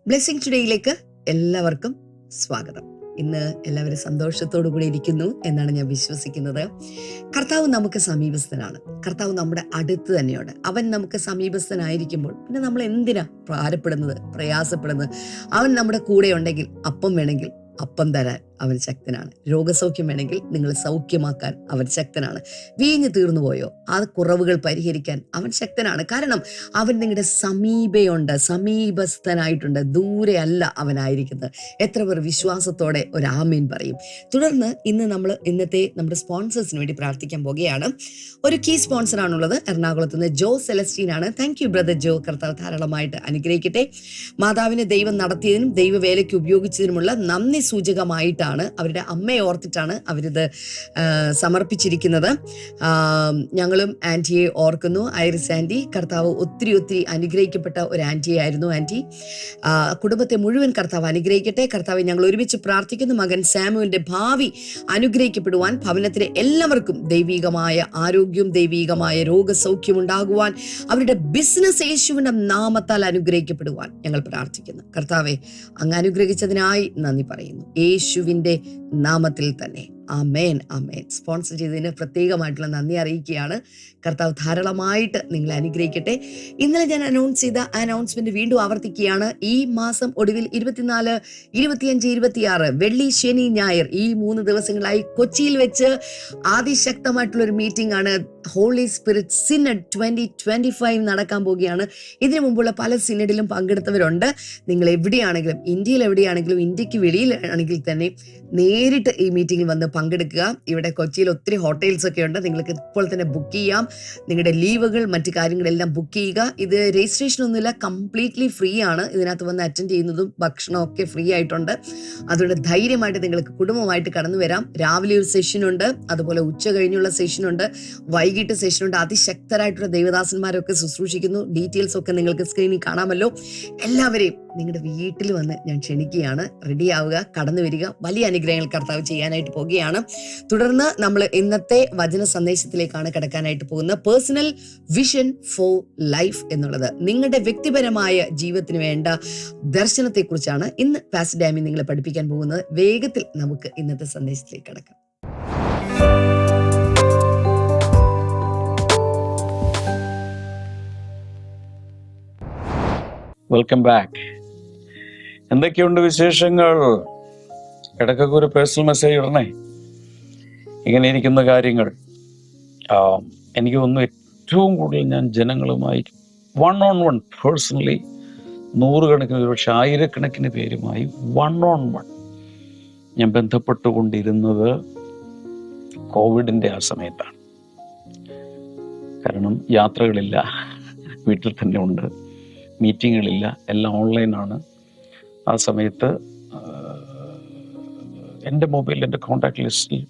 Blessing ടുഡേയിലേക്ക് എല്ലാവർക്കും സ്വാഗതം. ഇന്ന് എല്ലാവരും സന്തോഷത്തോടു കൂടി ഇരിക്കുന്നു എന്നാണ് ഞാൻ വിശ്വസിക്കുന്നത്. കർത്താവ് നമുക്ക് സമീപസ്ഥനാണ്. കർത്താവ് നമ്മുടെ അടുത്ത് തന്നെയുണ്ട്. അവൻ നമുക്ക് സമീപസ്ഥനായിരിക്കുമ്പോൾ പിന്നെ നമ്മൾ എന്തിനാ ഭാരപ്പെടുന്നത്, പ്രയാസപ്പെടുന്നത്? അവൻ നമ്മുടെ കൂടെ ഉണ്ടെങ്കിൽ അപ്പം വേണമെങ്കിൽ അപ്പം തരാൻ അവൻ ശക്തനാണ്. രോഗസൗഖ്യം വേണമെങ്കിൽ നിങ്ങൾ സൗഖ്യമാക്കാൻ അവൻ ശക്തനാണ്. വീഞ്ഞു തീർന്നു പോയോ, ആ കുറവുകൾ പരിഹരിക്കാൻ അവൻ ശക്തനാണ്. കാരണം അവൻ നിങ്ങളുടെ സമീപസ്ഥനായിട്ടുണ്ട്. ദൂരെ അല്ല അവനായിരിക്കുന്നത്. എത്ര പേർ വിശ്വാസത്തോടെ ഒരു ആമേൻ പറയും? തുടർന്ന് ഇന്നത്തെ നമ്മുടെ സ്പോൺസേഴ്സിന് വേണ്ടി പ്രാർത്ഥിക്കാൻ പോകുകയാണ്. ഒരു കീ സ്പോൺസറാണുള്ളത്. എറണാകുളത്ത് നിന്ന് ജോ സെലസ്റ്റീൻ ആണ്. താങ്ക് യു ബ്രദർ ജോ. കർത്താവ് ധാരാളമായിട്ട് അനുഗ്രഹിക്കട്ടെ. മാതാവിനെ ദൈവം നടത്തിയതിനും ദൈവവേലയ്ക്ക് ഉപയോഗിച്ചതിനുമുള്ള നന്ദി സൂചകമായിട്ടാണ്, അവരുടെ അമ്മയെ ഓർത്തിട്ടാണ് അവരിത് സമർപ്പിച്ചിരിക്കുന്നത്. ഞങ്ങളും ആൻറ്റിയെ ഓർക്കുന്നു. ഐറിസ് ആൻറ്റി, കർത്താവ് ഒത്തിരി അനുഗ്രഹിക്കപ്പെട്ട ഒരു ആൻറ്റി ആയിരുന്നു. ആൻറ്റി കുടുംബത്തെ മുഴുവൻ കർത്താവ് അനുഗ്രഹിക്കട്ടെ. കർത്താവ് ഞങ്ങൾ ഒരുമിച്ച് പ്രാർത്ഥിക്കുന്നു. മകൻ സാമുവിൻ്റെ ഭാവി അനുഗ്രഹിക്കപ്പെടുവാൻ, ഭവനത്തിലെ എല്ലാവർക്കും ദൈവികമായ ആരോഗ്യവും ദൈവികമായ രോഗസൗഖ്യം ഉണ്ടാകുവാൻ, അവരുടെ ബിസിനസ് യേശുവിൻ്റെ നാമത്താൽ അനുഗ്രഹിക്കപ്പെടുവാൻ ഞങ്ങൾ പ്രാർത്ഥിക്കുന്നു. കർത്താവെ, അങ്ങ് അനുഗ്രഹിച്ചതിനായി നന്ദി പറയുന്നു, യേശുവിൻ്റെ നാമത്തിൽ തന്നെ. ആമേൻ, ആമേൻ. സ്പോൺസർ ചെയ്തതിന് പ്രത്യേകമായിട്ടുള്ള നന്ദി അറിയിക്കുകയാണ്. കർത്താവ് ധാരാളമായിട്ട് നിങ്ങളെ അനുഗ്രഹിക്കട്ടെ. ഇന്നലെ ഞാൻ അനൗൺസ് ചെയ്ത അനൗൺസ്മെന്റ് വീണ്ടും ആവർത്തിക്കുകയാണ്. ഈ മാസം ഒടുവിൽ 24, 25, 26 വെള്ളി, ശനി, ഞായർ ഈ 3 ദിവസങ്ങളായി കൊച്ചിയിൽ വെച്ച് അതിശക്തമായിട്ടുള്ളൊരു മീറ്റിംഗ് ആണ്. ഹോളി സ്പിരിറ്റ് സിനഡ് 2025 നടക്കാൻ പോവുകയാണ്. ഇതിനു മുമ്പുള്ള പല സിനഡിലും പങ്കെടുത്തവരുണ്ട്. നിങ്ങൾ എവിടെയാണെങ്കിലും, ഇന്ത്യയിൽ എവിടെയാണെങ്കിലും, ഇന്ത്യക്ക് വെളിയിലാണെങ്കിൽ തന്നെ നേരിട്ട് ഈ മീറ്റിംഗിൽ വന്ന് പങ്കെടുക്കുക. ഇവിടെ കൊച്ചിയിൽ ഒത്തിരി ഹോട്ടൽസ് ഒക്കെ ഉണ്ട്. നിങ്ങൾക്ക് ഇപ്പോൾ തന്നെ ബുക്ക് ചെയ്യാം. നിങ്ങളുടെ ലീവുകൾ, മറ്റു കാര്യങ്ങളെല്ലാം ബുക്ക് ചെയ്യുക. ഇത് രജിസ്ട്രേഷൻ ഒന്നുമില്ല, കംപ്ലീറ്റ്ലി ഫ്രീ ആണ്. ഇതിനകത്ത് വന്ന് അറ്റൻഡ് ചെയ്യുന്നതും ഭക്ഷണമൊക്കെ ഫ്രീ ആയിട്ടുണ്ട്. അതുകൊണ്ട് ധൈര്യമായിട്ട് നിങ്ങൾക്ക് കുടുംബമായിട്ട് കടന്നു വരാം. രാവിലെ ഒരു സെഷനുണ്ട്, അതുപോലെ ഉച്ച കഴിഞ്ഞുള്ള സെഷനുണ്ട്, വൈകിട്ട് സെഷനുണ്ട്. അതിശക്തരായിട്ടുള്ള ദൈവദാസന്മാരൊക്കെ ശുശ്രൂഷിക്കുന്നു. ഡീറ്റെയിൽസ് ഒക്കെ നിങ്ങൾക്ക് സ്ക്രീനിൽ കാണാമല്ലോ. എല്ലാവരെയും നിങ്ങളുടെ വീട്ടിൽ വന്ന് ഞാൻ ക്ഷണിക്കുകയാണ്. റെഡി ആവുക, കടന്നു വരിക. വലിയ അനുഗ്രഹങ്ങൾ കർത്താവ് ചെയ്യാനായിട്ട് പോവുകയാണ്. തുടർന്ന് നമ്മൾ ഇന്നത്തെ വചന സന്ദേശത്തിലേക്കാണ് കിടക്കാനായിട്ട് പോകുന്നത്. പേഴ്സണൽ വിഷൻ ഫോർ ലൈഫ് എന്നുള്ളത് നിങ്ങളുടെ വ്യക്തിപരമായ ജീവിതത്തിന് വേണ്ട ദർശനത്തെക്കുറിച്ചാണ് ഇന്ന് പാസ്റ്റർ ഡാമി നിങ്ങളെ പഠിപ്പിക്കാൻ പോകുന്നത്. വേഗത്തിൽ നമുക്ക് ഇന്നത്തെ സന്ദേശത്തിലേക്ക് കിടക്കാം. Welcome back. എന്തൊക്കെയുണ്ട് വിശേഷങ്ങൾ? ഇടയ്ക്കൊക്കെ ഒരു പേഴ്സണൽ മെസ്സേജ് ഇടണേ. ഇങ്ങനെ ഇരിക്കുന്ന കാര്യങ്ങൾ എനിക്ക് തോന്നുന്നു ഏറ്റവും കൂടുതൽ ഞാൻ ജനങ്ങളുമായി 1-on-1 പേഴ്സണലി 100 കണക്കിന്, ഒരുപക്ഷെ 1000 പേരുമായി 1-on-1 ഞാൻ ബന്ധപ്പെട്ടുകൊണ്ടിരുന്നത് കോവിഡിൻ്റെ ആ സമയത്താണ്. കാരണം യാത്രകളില്ല, വീട്ടിൽ തന്നെ ഉണ്ട്, മീറ്റിങ്ങുകളില്ല, എല്ലാം ഓൺലൈനാണ്. ആ സമയത്ത് എൻ്റെ മൊബൈലിൽ, എൻ്റെ കോണ്ടാക്ട് ലിസ്റ്റിൽ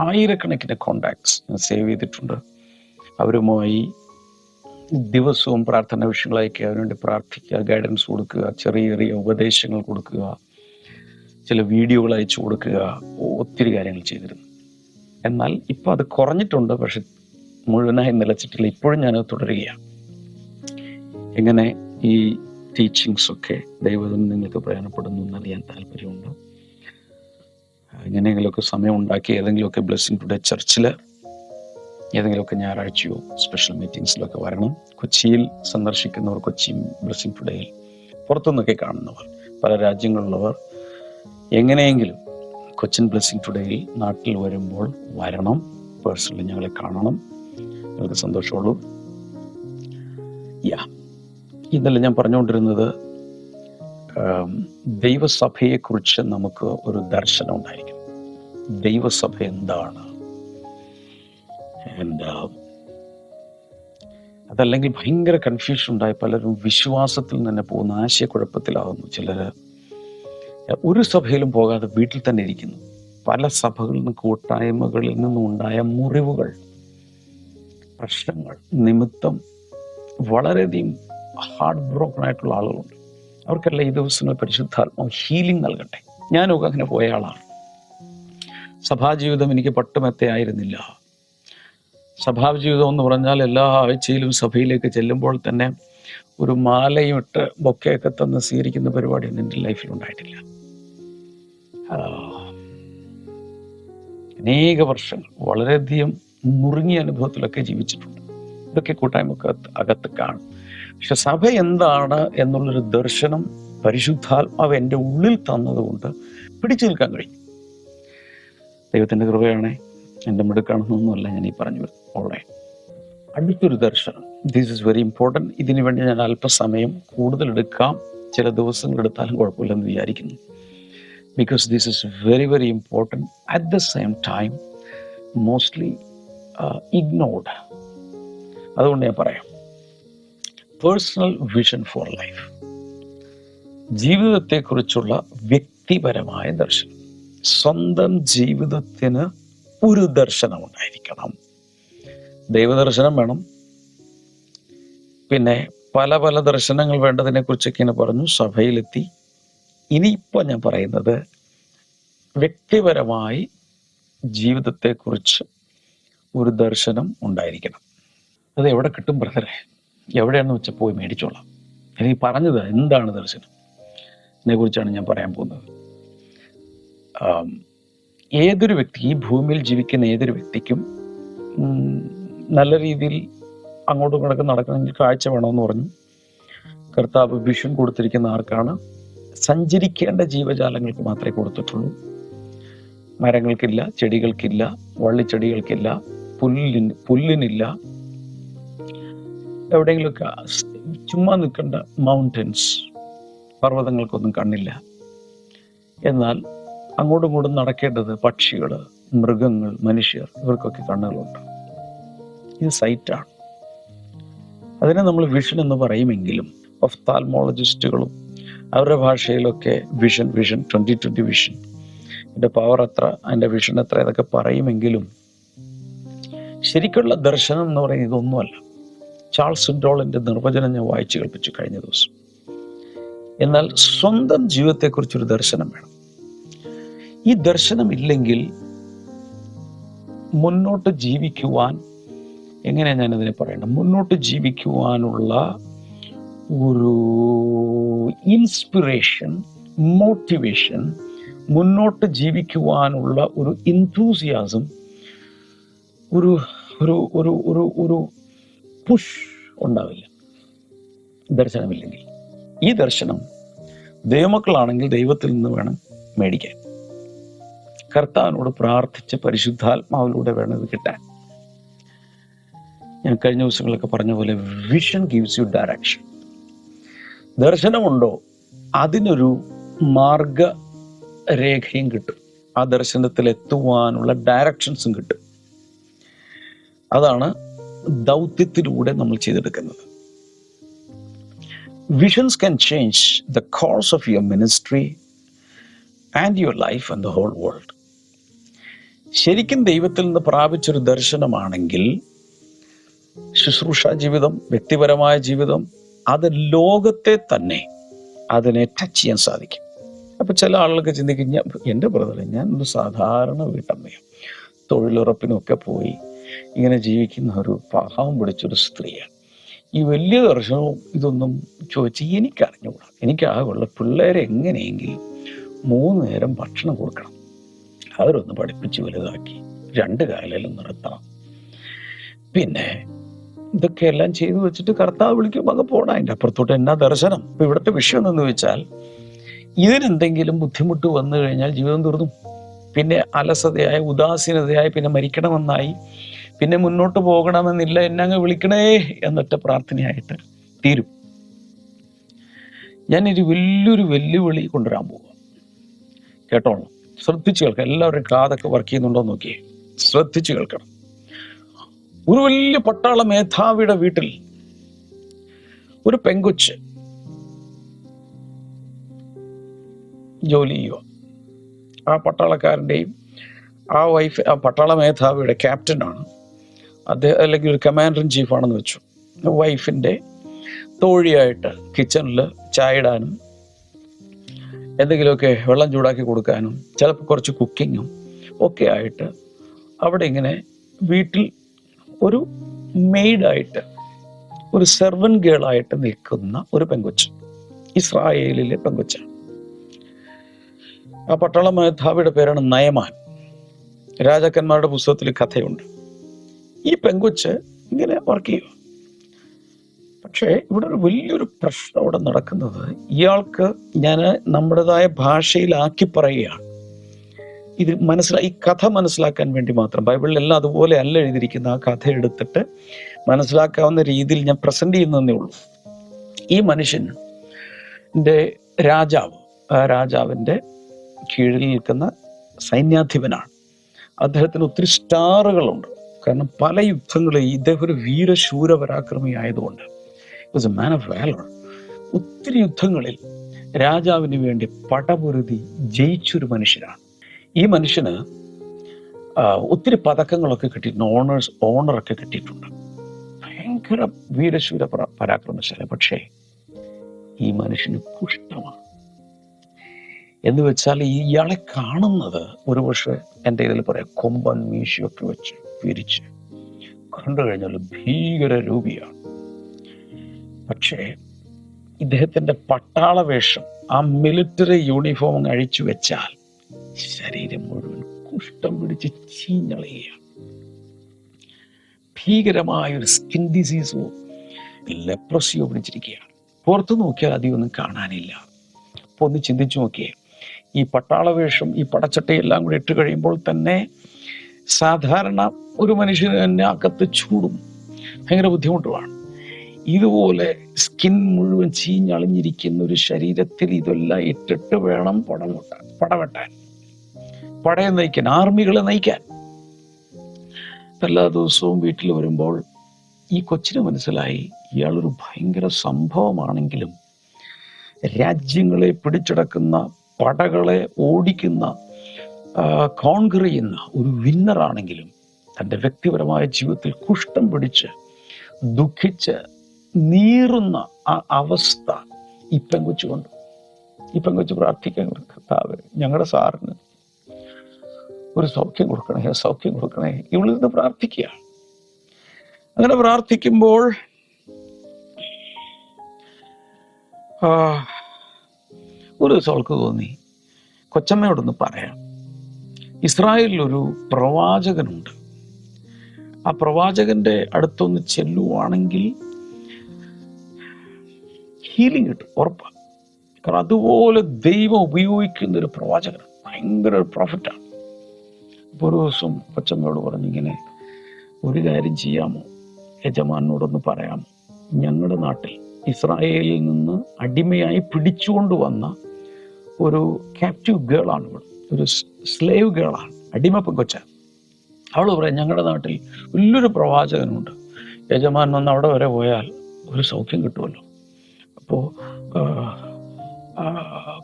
1000 കോണ്ടാക്ട്സ് ഞാൻ സേവ് ചെയ്തിട്ടുണ്ട്. അവരുമായി ദിവസവും പ്രാർത്ഥന വിഷയങ്ങളായിരിക്കും, അതിനുവേണ്ടി പ്രാർത്ഥിക്കുക, ഗൈഡൻസ് കൊടുക്കുക, ചെറിയ ചെറിയ ഉപദേശങ്ങൾ കൊടുക്കുക, ചില വീഡിയോകൾ അയച്ചു കൊടുക്കുക, ഒത്തിരി കാര്യങ്ങൾ ചെയ്തിരുന്നു. എന്നാൽ ഇപ്പോൾ അത് കുറഞ്ഞിട്ടുണ്ട്, പക്ഷെ മുഴുവനായി നിലച്ചിട്ടില്ല. ഇപ്പോഴും ഞാനത് തുടരുകയാണ്. എങ്ങനെ ഈ ടീച്ചിങ്സൊക്കെ ദൈവം നിങ്ങൾക്ക് പ്രയോജനപ്പെടുന്നു എന്നറിയാൻ താല്പര്യമുണ്ട്. എങ്ങനെയെങ്കിലുമൊക്കെ സമയം ഉണ്ടാക്കി ഏതെങ്കിലുമൊക്കെ ബ്ലെസ്സിംഗ് ടുഡേ ചർച്ചിൽ ഏതെങ്കിലുമൊക്കെ ഞായറാഴ്ചയോ സ്പെഷ്യൽ മീറ്റിംഗ്സിലൊക്കെ വരണം. കൊച്ചിയിൽ സന്ദർശിക്കുന്നവർ, കൊച്ചി ബ്ലെസ്സിംഗ് ടുഡേയിൽ, പുറത്തുനിന്നൊക്കെ കാണുന്നവർ, പല രാജ്യങ്ങളിലുള്ളവർ എങ്ങനെയെങ്കിലും കൊച്ചിൻ ബ്ലെസ്സിംഗ് ടുഡേയിൽ നാട്ടിൽ വരുമ്പോൾ വരണം. പേഴ്സണലി ഞങ്ങളെ കാണണം. നിങ്ങൾക്ക് സന്തോഷമുള്ളൂ. ഇന്നലെ ഞാൻ പറഞ്ഞുകൊണ്ടിരുന്നത് ദൈവസഭയെക്കുറിച്ച് നമുക്ക് ഒരു ദർശനം ഉണ്ടായിരിക്കും. ദൈവസഭ എന്താണ്? അതല്ലെങ്കിൽ ഭയങ്കര കൺഫ്യൂഷൻ ഉണ്ടായി പലരും വിശ്വാസത്തിൽ തന്നെ പോകുന്ന ആശയക്കുഴപ്പത്തിലാവുന്നു. ചിലർ ഒരു സഭയിലും പോകാതെ വീട്ടിൽ തന്നെ ഇരിക്കുന്നു. പല സഭകളിൽ നിന്നും കൂട്ടായ്മകളിൽ നിന്നും ഉണ്ടായ മുറിവുകൾ, പ്രശ്നങ്ങൾ നിമിത്തം വളരെയധികം ഹാർട്ട് ബ്രോക്കൺ ആയിട്ടുള്ള ആളുകളുണ്ട്. അവർക്കെല്ലാം ഈ ദിവസങ്ങൾ പരിശുദ്ധാത്മാവ് ഹീലിംഗ് നൽകട്ടെ. ഞാനൊക്കെ അങ്ങനെ പോയ ആളാണ്. സഭാജീവിതം എനിക്ക് പട്ടുമെത്തയായിരുന്നില്ല. സഭാജീവിതം എന്ന് പറഞ്ഞാൽ എല്ലാ ആഴ്ചയിലും സഭയിലേക്ക് ചെല്ലുമ്പോൾ തന്നെ ഒരു മാലയും ഇട്ട് ബൊക്കെയൊക്കെ തന്ന് സ്വീകരിക്കുന്ന പരിപാടിയൊന്നും എൻ്റെ ലൈഫിൽ ഉണ്ടായിട്ടില്ല. അനേക വർഷങ്ങൾ വളരെയധികം മുറുങ്ങിയ അനുഭവത്തിലൊക്കെ ജീവിച്ചിട്ടുണ്ട്. ഇതൊക്കെ കൂട്ടായ്മക്ക് അകത്ത് കാണും. പക്ഷെ സഭ എന്താണ് എന്നുള്ളൊരു ദർശനം പരിശുദ്ധാത്മാവ് എൻ്റെ ഉള്ളിൽ തന്നതുകൊണ്ട് പിടിച്ചു നിൽക്കാൻ കഴിയും. ദൈവത്തിൻ്റെ കൃപയാണേ, എൻ്റെ മിടുക്കാണെന്നൊന്നുമല്ല ഞാൻ ഈ പറഞ്ഞു ഉള്ളേ. അടുത്തൊരു ദർശനം, ദിസ് ഈസ് വെരി ഇമ്പോർട്ടൻറ്റ്. ഇതിനു വേണ്ടി ഞാൻ അല്പസമയം കൂടുതൽ എടുക്കാം, ചില ദിവസങ്ങൾ എടുത്താലും കുഴപ്പമില്ലെന്ന് വിചാരിക്കുന്നു. Because this is very very important, at the same time mostly ignored. അതുകൊണ്ട് ഞാൻ പറയാം, പേഴ്സണൽ വിഷൻ ഫോർ ലൈഫ്, ജീവിതത്തെക്കുറിച്ചുള്ള വ്യക്തിപരമായ ദർശനം. സ്വന്തം ജീവിതത്തിന് ഒരു ദർശനം ഉണ്ടായിരിക്കണം. ദൈവദർശനം വേണം, പിന്നെ പല പല ദർശനങ്ങൾ വേണ്ടതിനെ കുറിച്ചൊക്കെ ഇങ്ങനെ പറഞ്ഞു, സഭയിലെത്തി. ഇനിയിപ്പോൾ ഞാൻ പറയുന്നത് വ്യക്തിപരമായി ജീവിതത്തെക്കുറിച്ച് ഒരു ദർശനം ഉണ്ടായിരിക്കണം. അത് എവിടെ കിട്ടും ബ്രദറെ? എവിടെയാണെന്ന് വെച്ചാൽ പോയി മേടിച്ചോളാം. എനിക്ക് പറഞ്ഞത് എന്താണ് ദർശനം ഇതിനെക്കുറിച്ചാണ് ഞാൻ പറയാൻ പോകുന്നത്. ഏതൊരു വ്യക്തി, ഈ ഭൂമിയിൽ ജീവിക്കുന്ന ഏതൊരു വ്യക്തിക്കും നല്ല രീതിയിൽ അങ്ങോട്ടും ഇങ്ങോട്ടും നടക്കണമെങ്കിൽ കാഴ്ച വേണമെന്ന് പറഞ്ഞു. കർത്താവ് വിഷൻ കൊടുത്തിരിക്കുന്ന ആർക്കാണ്? സഞ്ചരിക്കേണ്ട ജീവജാലങ്ങൾക്ക് മാത്രമേ കൊടുത്തിട്ടുള്ളൂ. മരങ്ങൾക്കില്ല, ചെടികൾക്കില്ല, വള്ളിച്ചെടികൾക്കില്ല, പുല്ലിനില്ല. എവിടെയെങ്കിലുമൊക്കെ ചുമ്മാ നിൽക്കേണ്ട മൗണ്ടൻസ്, പർവ്വതങ്ങൾക്കൊന്നും കണ്ണില്ല. എന്നാൽ അങ്ങോട്ടും ഇങ്ങോട്ടും നടക്കേണ്ടത് പക്ഷികൾ, മൃഗങ്ങൾ, മനുഷ്യർ, ഇവർക്കൊക്കെ കണ്ണുകളുണ്ട്. ഇത് സൈറ്റാണ്. അതിനെ നമ്മൾ വിഷൻ എന്ന് പറയുമെങ്കിലും ഒഫ്താൽമോളജിസ്റ്റുകളും അവരുടെ ഭാഷയിലൊക്കെ വിഷൻ 2020 വിഷൻ, അതിൻ്റെ പവർ എത്ര, അതിൻ്റെ വിഷൻ എത്ര, ഇതൊക്കെ പറയുമെങ്കിലും ശരിക്കുള്ള ദർശനം എന്ന് പറയുന്നത് ഇതൊന്നുമല്ല. ചാൾസ് സിൻഡ്രോളിൻ്റെ നിർവചനം ഞാൻ വായിച്ചു കേൾപ്പിച്ചു കഴിഞ്ഞ ദിവസം. എന്നാൽ സ്വന്തം ജീവിതത്തെക്കുറിച്ചൊരു ദർശനം വേണം. ഈ ദർശനം ഇല്ലെങ്കിൽ മുന്നോട്ട് ജീവിക്കുവാൻ, എങ്ങനെയാണ് ഞാനതിനെ പറയേണ്ടത്, മുന്നോട്ട് ജീവിക്കുവാനുള്ള ഒരു ഇൻസ്പിറേഷൻ, മോട്ടിവേഷൻ, മുന്നോട്ട് ജീവിക്കുവാനുള്ള ഒരു ഇൻതൂസിയാസം, ഒരു ഒരു ഒരു ഒരു ഒരു പുഷ് ഉണ്ടാവില്ല ദർശനമില്ലെങ്കിൽ. ഈ ദർശനം ദൈവമക്കളാണെങ്കിൽ ദൈവത്തിൽ നിന്ന് വേണം മേടിക്കാൻ. കർത്താവിനോട് പ്രാർത്ഥിച്ച് പരിശുദ്ധാത്മാവിലൂടെ വേണം ഇത് കിട്ടാൻ. ഞാൻ കഴിഞ്ഞ ദിവസങ്ങളൊക്കെ പറഞ്ഞ പോലെ വിഷൻ ഗീവ്സ് യു ഡയറക്ഷൻ. ദർശനമുണ്ടോ അതിനൊരു മാർഗരേഖയും കിട്ടും. ആ ദർശനത്തിൽ എത്തുവാനുള്ള ഡയറക്ഷൻസും കിട്ടും. അതാണ് ദൗത്യത്തിലൂടെ നമ്മൾ ചെയ്തെടുക്കുന്നത്. Visions can change the course of your ministry and your life and the whole world. ശരിക്കും ദൈവത്തിൽ നിന്ന് പ്രാപിച്ചൊരു ദർശനമാണെങ്കിൽ ശുശ്രൂഷ ജീവിതം, വ്യക്തിപരമായ ജീവിതം, അത് ലോകത്തെ തന്നെ അതിനെ ടച്ച് ചെയ്യാൻ സാധിക്കും. അപ്പം ചില ആളുകൾക്ക് ചിന്തിക്കും, എൻ്റെ ബ്രദറെ, ഞാൻ ഒരു സാധാരണ വീട്ടമ്മയാണ്, തൊഴിലുറപ്പിനൊക്കെ പോയി ഇങ്ങനെ ജീവിക്കുന്ന ഒരു പാവം പിടിച്ചൊരു സ്ത്രീയാണ്. ഈ വലിയ ദർശനവും ഇതൊന്നും ചോദിച്ച് എനിക്കറിഞ്ഞുകൂടാ. എനിക്കാകുള്ള പിള്ളേരെ എങ്ങനെയെങ്കിലും 3 നേരം ഭക്ഷണം കൊടുക്കണം, അവരൊന്ന് പഠിപ്പിച്ച് വലുതാക്കി 2 കാലിലും നിർത്തണം, പിന്നെ ഇതൊക്കെ എല്ലാം ചെയ്തു വെച്ചിട്ട് കർത്താവ് വിളിക്കുമ്പോൾ അങ്ങ് പോകണം. അതിൻ്റെ അപ്പുറത്തോട്ട് എന്നാ ദർശനം? ഇപ്പം ഇവിടുത്തെ വിഷയം എന്ന് വെച്ചാൽ, ഇതിനെന്തെങ്കിലും ബുദ്ധിമുട്ട് വന്നു കഴിഞ്ഞാൽ ജീവിതം തീർന്നു. പിന്നെ അലസതയായി, ഉദാസീനതയായി, പിന്നെ മരിക്കണമെന്നായി, പിന്നെ മുന്നോട്ട് പോകണമെന്നില്ല, എന്നങ്ങ് വിളിക്കണേ എന്നൊറ്റ പ്രാർത്ഥനയായിട്ട് തീരും. ഞാനൊരു വലിയൊരു വെല്ലുവിളി കൊണ്ടുവരാൻ പോവുക. കേട്ടോളൂ, ശ്രദ്ധിച്ചു കേൾക്കാം. എല്ലാവരുടെയും കാതൊക്കെ വർക്ക് ചെയ്യുന്നുണ്ടോ നോക്കിയേ, ശ്രദ്ധിച്ചു കേൾക്കണം. ഒരു വലിയ പട്ടാള മേധാവിയുടെ വീട്ടിൽ ഒരു പെങ്കൊച്ച് ജോലി ചെയ്യുക. ആ പട്ടാളക്കാരൻ്റെയും ആ വൈഫ്, ആ പട്ടാള മേധാവിയുടെ ക്യാപ്റ്റനാണ് അദ്ദേഹം, അല്ലെങ്കിൽ ഒരു കമാൻഡർ ഇൻ ചീഫ് ആണെന്ന് വെച്ചു. വൈഫിൻ്റെ തോഴിയായിട്ട് കിച്ചണിൽ ചായ ഇടാനും എന്തെങ്കിലുമൊക്കെ വെള്ളം ചൂടാക്കി കൊടുക്കാനും ചിലപ്പോൾ കുറച്ച് കുക്കിങ്ങും ഒക്കെ ആയിട്ട് അവിടെ ഇങ്ങനെ വീട്ടിൽ ഒരു മെയ്ഡായിട്ട് ഒരു സെർവൻ ഗേളായിട്ട് നിൽക്കുന്ന ഒരു പെങ്കൊച്ച്, ഇസ്രായേലിലെ പെങ്കൊച്ചാണ്. ആ പട്ടാള മേധാവിയുടെ പേരാണ് നയമാൻ. രാജാക്കന്മാരുടെ പുസ്തകത്തിൽ കഥയുണ്ട്. ഈ പെങ്കൊച്ച് ഇങ്ങനെ വർക്ക് ചെയ്യുക. പക്ഷേ ഇവിടെ ഒരു വലിയൊരു പ്രശ്നം അവിടെ നടക്കുന്നത്, ഇയാൾക്ക് ഞാൻ നമ്മുടേതായ ഭാഷയിലാക്കി പറയുകയാണ്. ഇത് ഈ കഥ മനസ്സിലാക്കാൻ വേണ്ടി മാത്രം, ബൈബിളിലെല്ലാം അതുപോലെ അല്ല എഴുതിയിരിക്കുന്ന. ആ കഥ എടുത്തിട്ട് മനസ്സിലാക്കാവുന്ന രീതിയിൽ ഞാൻ പ്രസന്റ് ചെയ്യുന്നതേ ഉള്ളൂ. ഈ മനുഷ്യൻ്റെ രാജാവ്, ആ രാജാവിൻ്റെ കീഴിൽ നിൽക്കുന്ന സൈന്യാധിപനാണ്. അദ്ദേഹത്തിന് ഒത്തിരി സ്റ്റാറുകളുണ്ട്. കാരണം പല യുദ്ധങ്ങളിൽ ഇദ്ദേഹം ഒരു വീരശൂര പരാക്രമി ആയതുകൊണ്ട് വാസ് എ മാൻ ഓഫ് വാലർ. ഒത്തിരി യുദ്ധങ്ങളിൽ രാജാവിന് വേണ്ടി പടപൊരുതി ജയിച്ചൊരു മനുഷ്യനാണ്. ഈ മനുഷ്യന് ഒത്തിരി പതക്കങ്ങളൊക്കെ കിട്ടിയിട്ടുണ്ട്, ഓണറൊക്കെ കിട്ടിയിട്ടുണ്ട്. ഭയങ്കര വീരശൂര പരാക്രമശാല. പക്ഷേ ഈ മനുഷ്യന് കുഷ്ഠമാണ്. എന്ന് വെച്ചാൽ ഇയാളെ കാണുന്നത് ഒരുപക്ഷെ എൻ്റെ ഇതിൽ പറയാം, കൊമ്പൻ മീശയൊക്കെ വെച്ച് വിരിച്ച് കണ്ടു കഴിഞ്ഞാൽ ഭീകര രൂപിയാണ്. പക്ഷേ ഇദ്ദേഹത്തിന്റെ പട്ടാള വേഷം, ആ മിലിറ്ററി യൂണിഫോം അഴിച്ചു വെച്ചാൽ ശരീരം മുഴുവൻ കുഷ്ഠം പിടിച്ച് ചീഞ്ഞളയുകയാണ്. ഭീകരമായൊരു സ്കിൻ ഡിസീസോ ലെപ്രസിയോ പിടിച്ചിരിക്കുകയാണ്. പുറത്തു നോക്കിയാൽ അധികമൊന്നും കാണാനില്ല. അപ്പോൾ ഒന്ന് ചിന്തിച്ചു നോക്കിയേ, ഈ പട്ടാള വേഷം, ഈ പടച്ചട്ടയെല്ലാം കൂടി ഇട്ട് കഴിയുമ്പോൾ തന്നെ സാധാരണ ഒരു മനുഷ്യന് തന്നെ അകത്ത് ചൂടും ഭയങ്കര ബുദ്ധിമുട്ടുമാണ്. ഇതുപോലെ സ്കിൻ മുഴുവൻ ചീഞ്ഞളിഞ്ഞിരിക്കുന്ന ഒരു ശരീരത്തിൽ ഇതെല്ലാം ഇട്ടിട്ട് വേണം പടവെട്ടാൻ, പടയെ നയിക്കാൻ, ആർമികളെ നയിക്കാൻ. എല്ലാ ദിവസവും വീട്ടിൽ വരുമ്പോൾ ഈ കൊച്ചിന് മനസ്സിലായി ഇയാളൊരു ഭയങ്കര സംഭവമാണെങ്കിലും രാജ്യങ്ങളെ പിടിച്ചടക്കുന്ന, പടകളെ ഓടിക്കുന്ന, കോൺകർ ചെയ്യുന്ന ഒരു വിന്നറാണെങ്കിലും തൻ്റെ വ്യക്തിപരമായ ജീവിതത്തിൽ കുഷ്ഠം പിടിച്ച് ദുഃഖിച്ച് നീറുന്ന ആ അവസ്ഥ ഈ പെങ്കൊച്ചു കൊണ്ട്. ഈ പെങ്കൊച്ചു പ്രാർത്ഥിക്കാൻ, കർത്താവേ ഞങ്ങളുടെ സാറിന് ഒരു സൗഖ്യം കൊടുക്കണേ, സൗഖ്യം കൊടുക്കണേ. ഇവളിന്ന് പ്രാർത്ഥിക്കുക. അങ്ങനെ പ്രാർത്ഥിക്കുമ്പോൾ ഒരു ദിവസം അവൾക്ക് തോന്നി, കൊച്ചമ്മയോടൊന്ന് പറയാം. ഇസ്രായേലിലൊരു പ്രവാചകനുണ്ട്, ആ പ്രവാചകന്റെ അടുത്തൊന്ന് ചെല്ലുവാണെങ്കിൽ ഹീലിംഗ് കിട്ടും, ഉറപ്പാണ്. കാരണം അതുപോലെ ദൈവം ഉപയോഗിക്കുന്ന ഒരു പ്രവാചകൻ, ഭയങ്കര ഒരു പ്രോഫിറ്റാണ്. അപ്പോൾ ഒരു ദിവസം കൊച്ചമ്മയോട് പറഞ്ഞു, ഇങ്ങനെ ഒരു കാര്യം ചെയ്യാമോ, യജമാനോടൊന്ന് പറയാമോ, ഞങ്ങളുടെ നാട്ടിൽ ഇസ്രായേലിൽ നിന്ന് അടിമയായി പിടിച്ചുകൊണ്ട് വന്ന ഒരു ക്യാപ്റ്റീവ് ഗേളാണ് ഇവിടെ, ഒരു സ്ലേവ് ഗേളാണ്, അടിമ പെങ്കൊച്ച. അവൾ പറയാം, ഞങ്ങളുടെ നാട്ടിൽ വലിയൊരു പ്രവാചകനുണ്ട്, യജമാൻ വന്ന് അവിടെ വരെ പോയാൽ ഒരു സൗഖ്യം കിട്ടുമല്ലോ. അപ്പോൾ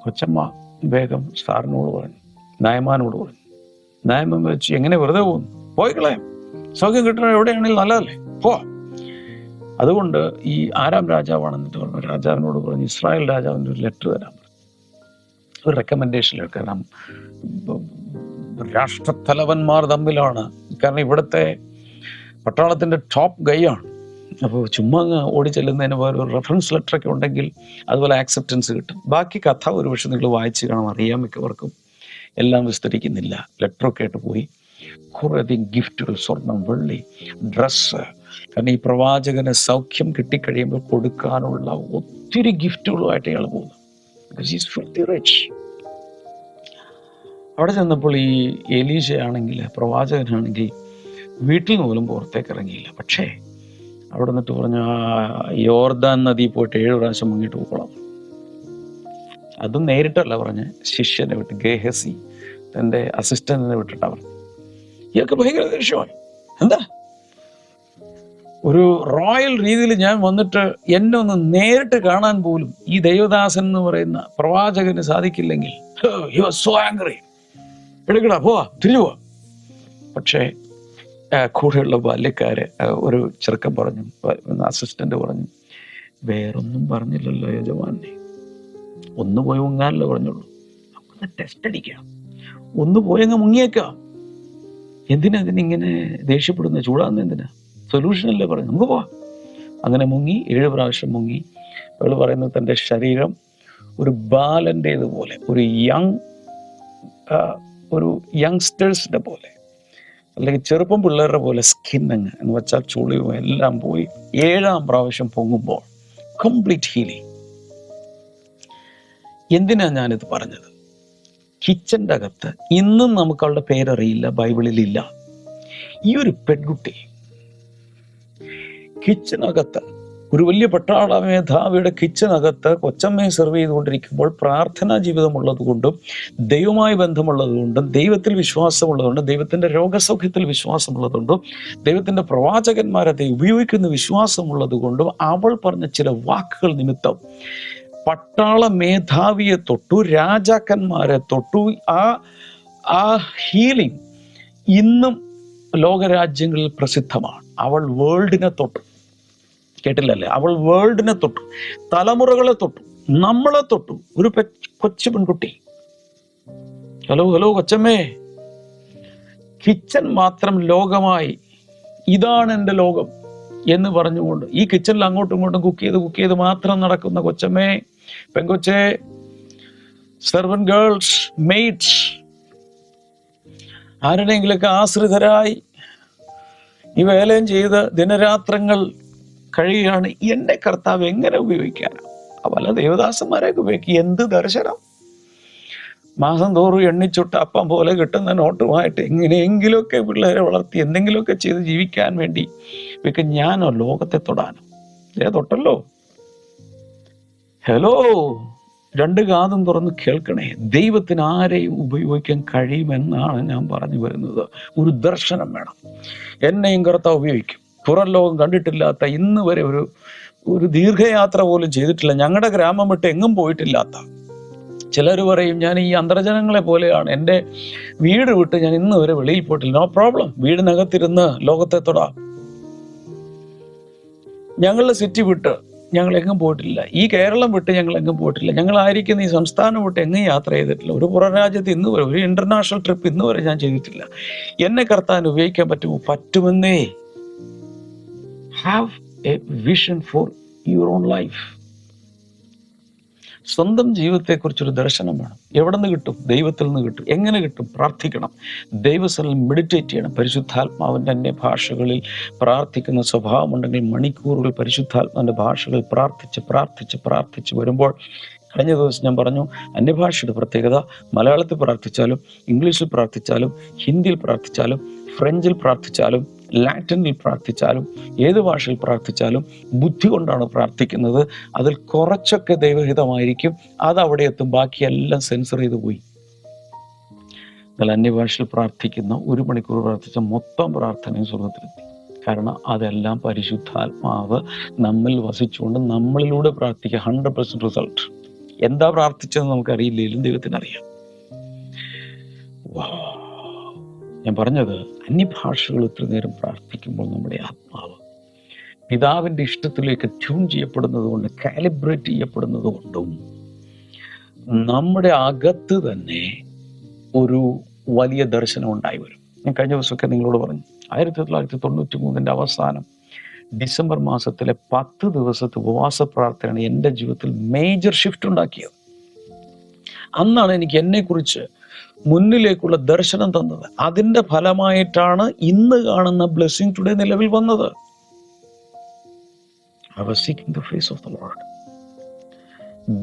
കൊച്ചമ്മ വേഗം സാറിനോട് പറഞ്ഞു, നയമാനോട് പറഞ്ഞു. നയമൻ വെച്ച്, എങ്ങനെ വെറുതെ പോകുന്നു, പോയിക്കളെ, സൗഖ്യം കിട്ടണ എവിടെയാണെങ്കിലും നല്ലതല്ലേ, പോ. അതുകൊണ്ട് ഈ ആരാം രാജാവാണെന്നിട്ട് പറഞ്ഞു, രാജാവിനോട് പറഞ്ഞു, ഇസ്രായേൽ രാജാവിൻ്റെ ഒരു ലെറ്റർ തരാൻ പറഞ്ഞു, ഒരു റെക്കമെൻഡേഷൻ ലെറ്റർ. കാരണം രാഷ്ട്രത്തലവന്മാർ തമ്മിലാണ്, കാരണം ഇവിടുത്തെ പട്ടാളത്തിൻ്റെ ടോപ്പ് ഗൈ ആണ്. അപ്പോൾ ചുമ്മാ ഓടി ചെല്ലുന്നതിന് വേറെ ഒരു റെഫറൻസ് ലെറ്ററൊക്കെ ഉണ്ടെങ്കിൽ അതുപോലെ ആക്സെപ്റ്റൻസ് കിട്ടും. ബാക്കി കഥ ഒരു പക്ഷെ നിങ്ങൾ വായിച്ച് കാണാൻ അറിയാം, മിക്കവർക്കും എല്ലാം വിസ്തരിക്കുന്നില്ല. ലെറ്ററൊക്കെ ആയിട്ട് പോയി കുറേയധികം ഗിഫ്റ്റുകൾ, സ്വർണം, വെള്ളി, ഡ്രസ്സ്. കാരണം ഈ പ്രവാചകന് സൗഖ്യം കിട്ടിക്കഴിയുമ്പോൾ കൊടുക്കാനുള്ള ഒത്തിരി ഗിഫ്റ്റുകളുമായിട്ട് ഇയാൾ പോകുന്നു. Because is filthy rich. അവിടെ ചെന്നപ്പോൾ ഈ എലീശയാണെങ്കിൽ, പ്രവാചകനാണെങ്കിൽ വീട്ടിൽ നിന്ന് പോലും പുറത്തേക്ക് ഇറങ്ങിയില്ല. പക്ഷേ അവിടെ നിന്നിട്ട് പറഞ്ഞു, യോർദാൻ നദി പോയിട്ട് 7 പ്രാവശ്യം മുങ്ങിയിട്ട് പോകണം. അതും നേരിട്ടല്ല പറഞ്ഞ്, ശിഷ്യനെ വിട്ട്, ഗേഹസി തൻ്റെ അസിസ്റ്റന്റിനെ വിട്ടിട്ടാണ് പറഞ്ഞു. ഇയാൾക്ക് ഭയങ്കര ദേഷ്യമായി. എന്താ, ഒരു റോയൽ രീതിയിൽ ഞാൻ വന്നിട്ട് എന്നെ ഒന്ന് നേരിട്ട് കാണാൻ പോലും ഈ ദൈവദാസൻ എന്ന് പറയുന്ന പ്രവാചകന് സാധിക്കില്ലെങ്കിൽ, യു ആർ സോ ആംഗ്രി, എടുക്കടാ, പോവാ, തിരിഞ്ഞു പോവാ. പക്ഷേ കൂടെയുള്ള ബാല്യക്കാര്, ഒരു ചെറുക്കൻ പറഞ്ഞു, അസിസ്റ്റന്റ് പറഞ്ഞു, വേറൊന്നും പറഞ്ഞില്ലല്ലോ യജമാനെ, ഒന്ന് പോയി മുങ്ങാനല്ലോ പറഞ്ഞുള്ളൂ, നമുക്കൊന്ന് ടെസ്റ്റ് അടിക്കാം, ഒന്ന് പോയങ്ങ് മുങ്ങിയേക്കാം, എന്തിനാ അതിനിങ്ങനെ ദേഷ്യപ്പെടുന്ന, ചൂടാകുന്ന എന്തിനാ, സൊല്യൂഷൻ അല്ലേ പറഞ്ഞു, നമുക്ക് പോവാം. അങ്ങനെ മുങ്ങി 7 പ്രാവശ്യം മുങ്ങി. അവൾ പറയുന്നത് തൻ്റെ ശരീരം ഒരു ബാലൻ്റേതുപോലെ, ഒരു യങ്സ്റ്റേഴ്സിൻ്റെ പോലെ, അല്ലെങ്കിൽ ചെറുപ്പം പിള്ളേരുടെ പോലെ സ്കിന്നങ്ങ് എന്ന് വെച്ചാൽ ചുളിവും എല്ലാം പോയി 7-ാം പ്രാവശ്യം പൊങ്ങുമ്പോൾ കംപ്ലീറ്റ് ഹീലിംഗ്. എന്തിനാ ഞാനിത് പറഞ്ഞത്? കിച്ചൻ്റെ അകത്ത് ഇന്നും നമുക്ക് അവളുടെ പേരറിയില്ല, ബൈബിളിലില്ല. ഈ ഒരു പെൺകുട്ടി കിച്ചനകത്ത്, ഒരു വലിയ പട്ടാള മേധാവിയുടെ കിച്ചനകത്ത് കൊച്ചമ്മയെ സെർവ് ചെയ്തുകൊണ്ടിരിക്കുമ്പോൾ പ്രാർത്ഥനാ ജീവിതമുള്ളത് കൊണ്ടും ദൈവമായി ബന്ധമുള്ളത് കൊണ്ടും ദൈവത്തിൽ വിശ്വാസമുള്ളതുകൊണ്ടും ദൈവത്തിൻ്റെ രോഗസൗഖ്യത്തിൽ വിശ്വാസമുള്ളതുകൊണ്ടും ദൈവത്തിൻ്റെ പ്രവാചകന്മാരെ ഉപയോഗിക്കുന്ന വിശ്വാസമുള്ളത് കൊണ്ടും അവൾ പറഞ്ഞ ചില വാക്കുകൾ നിമിത്തം പട്ടാള മേധാവിയെ തൊട്ടു, രാജാക്കന്മാരെ തൊട്ടു, ആ ഹീലിംഗ് ഇന്നും ലോകരാജ്യങ്ങളിൽ പ്രസിദ്ധമാണ്. അവൾ വേൾഡിനെ തൊട്ടു. കേട്ടില്ലല്ലേ? അവൾ വേൾഡിനെ തൊട്ടു, തലമുറകളെ തൊട്ടു, നമ്മളെ തൊട്ടു. ഒരു കൊച്ചു പെൺകുട്ടി. ഹലോ കൊച്ചമ്മേ, കിച്ചൺ മാത്രം ലോകമായി, ഇതാണ് എൻ്റെ ലോകം എന്ന് പറഞ്ഞുകൊണ്ട് ഈ കിച്ചണിൽ അങ്ങോട്ടും ഇങ്ങോട്ടും കുക്ക് ചെയ്ത് മാത്രം നടക്കുന്ന കൊച്ചമ്മേ, പെൺകൊച്ചേ, സെർവന്റ് ഗേൾസ്, മെയ്റ്റ്സ്, ആരുടെയെങ്കിലൊക്കെ ആശ്രിതരായി ഈ വേലയും ചെയ്ത് ദിനരാത്രങ്ങൾ കഴിയുകയാണ്. എൻ്റെ കർത്താവ് എങ്ങനെ ഉപയോഗിക്കാനാണ്? പല ദേവദാസന്മാരെയൊക്കെ ഉപയോഗിക്കുക. എന്ത് ദർശനം! മാസം തോറും എണ്ണിച്ചുട്ട അപ്പം പോലെ കിട്ടുന്ന നോട്ടുമായിട്ട് എങ്ങനെയെങ്കിലുമൊക്കെ പിള്ളേരെ വളർത്തി എന്തെങ്കിലുമൊക്കെ ചെയ്ത് ജീവിക്കാൻ വേണ്ടി ഞാനോ ലോകത്തെ തൊടാനോ? തൊട്ടല്ലോ. ഹലോ, 2 കാതും തുറന്ന് കേൾക്കണേ. ദൈവത്തിന് ആരെയും ഉപയോഗിക്കാൻ കഴിയുമെന്നാണ് ഞാൻ പറഞ്ഞു വരുന്നത്. ഒരു ദർശനം വേണം. എന്നെയും കർത്താവ് ഉപയോഗിക്കും. പുറം ലോകം കണ്ടിട്ടില്ലാത്ത, ഇന്ന് വരെ ഒരു ദീർഘയാത്ര പോലും ചെയ്തിട്ടില്ല, ഞങ്ങളുടെ ഗ്രാമം വിട്ട് എങ്ങും പോയിട്ടില്ലാത്ത ചിലർ പറയും ഞാൻ ഈ അന്തർജനങ്ങളെ പോലെയാണ്, എൻ്റെ വീട് വിട്ട് ഞാൻ ഇന്ന് വരെ വെളിയിൽ പോയിട്ടില്ല. നോ പ്രോബ്ലം, വീടിനകത്തിരുന്ന് ലോകത്തെ തൊടാം. ഞങ്ങളുടെ സിറ്റി വിട്ട് ഞങ്ങൾ എങ്ങും പോയിട്ടില്ല, ഈ കേരളം വിട്ട് ഞങ്ങൾ എങ്ങും പോയിട്ടില്ല, ഞങ്ങളായിരിക്കുന്ന ഈ സംസ്ഥാനം വിട്ട് എങ്ങും യാത്ര ചെയ്തിട്ടില്ല, ഒരു പുറം രാജ്യത്ത് ഇന്ന് വരെ, ഒരു ഇന്റർനാഷണൽ ട്രിപ്പ് ഇന്ന് വരെ ഞാൻ ചെയ്തിട്ടില്ല. എന്നെ കർത്താൻ ഉപയോഗിക്കാൻ പറ്റുമോ? പറ്റുമെന്നേ. Have a vision for your own life. സ്വന്തം ജീവിതത്തെക്കുറിച്ചൊരു ദർശനം വേണം. എവിടെ നിന്ന് കിട്ടും? ദൈവത്തിൽ നിന്ന് കിട്ടും. എങ്ങനെ കിട്ടും? പ്രാർത്ഥിക്കണം, ദൈവസ്ഥലിൽ മെഡിറ്റേറ്റ് ചെയ്യണം. പരിശുദ്ധാത്മാവിൻ്റെ അന്യഭാഷകളിൽ പ്രാർത്ഥിക്കുന്ന സ്വഭാവമുണ്ടെങ്കിൽ മണിക്കൂറുകൾ പരിശുദ്ധാത്മാവിൻ്റെ ഭാഷകൾ പ്രാർത്ഥിച്ച് വരുമ്പോൾ, കഴിഞ്ഞ ദിവസം ഞാൻ പറഞ്ഞു, അന്യഭാഷയുടെ പ്രത്യേകത മലയാളത്തിൽ പ്രാർത്ഥിച്ചാലും ഇംഗ്ലീഷിൽ പ്രാർത്ഥിച്ചാലും ഹിന്ദിയിൽ പ്രാർത്ഥിച്ചാലും ഫ്രഞ്ചിൽ പ്രാർത്ഥിച്ചാലും ലാറ്റിനിൽ പ്രാർത്ഥിച്ചാലും ഏത് ഭാഷയിൽ പ്രാർത്ഥിച്ചാലും ബുദ്ധി കൊണ്ടാണ് പ്രാർത്ഥിക്കുന്നത്. അതിൽ കുറച്ചൊക്കെ ദൈവഹിതമായിരിക്കും, അത് അവിടെ എത്തും, ബാക്കിയെല്ലാം സെൻസർ ചെയ്ത് പോയി. എന്നാൽ അന്യഭാഷയിൽ പ്രാർത്ഥിക്കുന്ന 1 മണിക്കൂർ പ്രാർത്ഥിച്ച മൊത്തം പ്രാർത്ഥനയും സ്വർഗത്തിലെത്തി. കാരണം അതെല്ലാം പരിശുദ്ധാത്മാവ് നമ്മിൽ വസിച്ചുകൊണ്ട് നമ്മളിലൂടെ പ്രാർത്ഥിക്കുക. 100% റിസൾട്ട്. എന്താ പ്രാർത്ഥിച്ചതെന്ന് നമുക്കറിയില്ലെങ്കിലും ദൈവത്തിനറിയാം. ഞാൻ പറഞ്ഞത്, അന്യഭാഷകൾ ഇത്ര നേരം പ്രാർത്ഥിക്കുമ്പോൾ നമ്മുടെ ആത്മാവ് പിതാവിൻ്റെ ഇഷ്ടത്തിലേക്ക് ട്യൂൺ ചെയ്യപ്പെടുന്നത് കൊണ്ട്, കാലിബ്രേറ്റ് ചെയ്യപ്പെടുന്നത് കൊണ്ടും നമ്മുടെ അകത്ത് തന്നെ ഒരു വലിയ ദർശനം ഉണ്ടായി വരും. ഞാൻ കഴിഞ്ഞ ദിവസമൊക്കെ നിങ്ങളോട് പറഞ്ഞു, 1993 അവസാനം ഡിസംബർ മാസത്തിലെ 10 ദിവസത്തെ ഉപവാസ പ്രാർത്ഥനയാണ് എൻ്റെ ജീവിതത്തിൽ മേജർ ഷിഫ്റ്റ് ഉണ്ടാക്കിയത്. അന്നാണ് എനിക്ക് എന്നെക്കുറിച്ച് മുന്നിലേക്കുള്ള ദർശനം തന്നത്. അതിൻ്റെ ഫലമായിട്ടാണ് ഇന്ന് കാണുന്ന ബ്ലെസ്സിംഗ് ടുഡേ നിലവിൽ വന്നത്. I was seeking the face of the Lord.